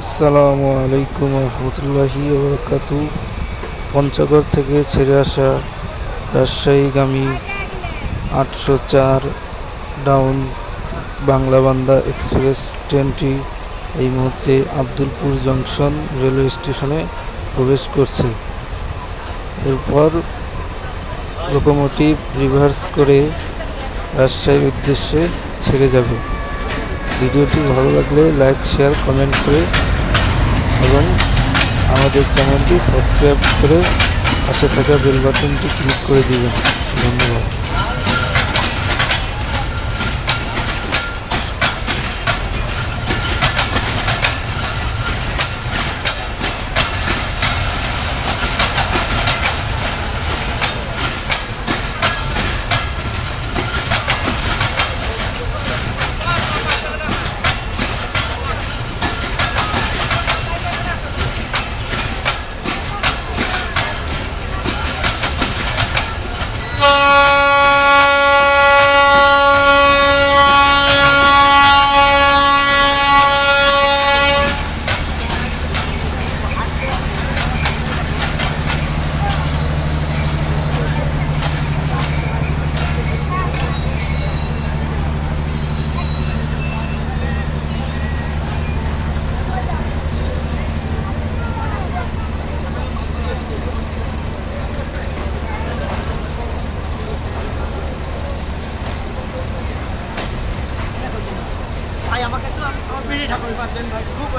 আসসালামু আলাইকুম রহমতুল্লাহি ওবরাকাতু। পঞ্চগড় থেকে ছেড়ে আসা রাজশাহীগামী ৮০৪ ডাউন বাংলাবান্ধা এক্সপ্রেস ট্রেনটি এই মুহূর্তে আব্দুলপুর জংশন রেলওয়ে স্টেশনে প্রবেশ করছে। এরপর লোকোমোটিভ রিভার্স করে রাজশাহীর উদ্দেশ্যে ছেড়ে যাবে। ভিডিওটি ভালো লাগলে লাইক, শেয়ার, কমেন্ট করে এবং আমাদের চ্যানেলটি সাবস্ক্রাইব করে পাশে থাকা বেল বাটনটি ক্লিক করে দিবেন। ধন্যবাদ। ভাই আমাকে একটু আমার বিড়ি ঠাকুর দেন ভাই, খুব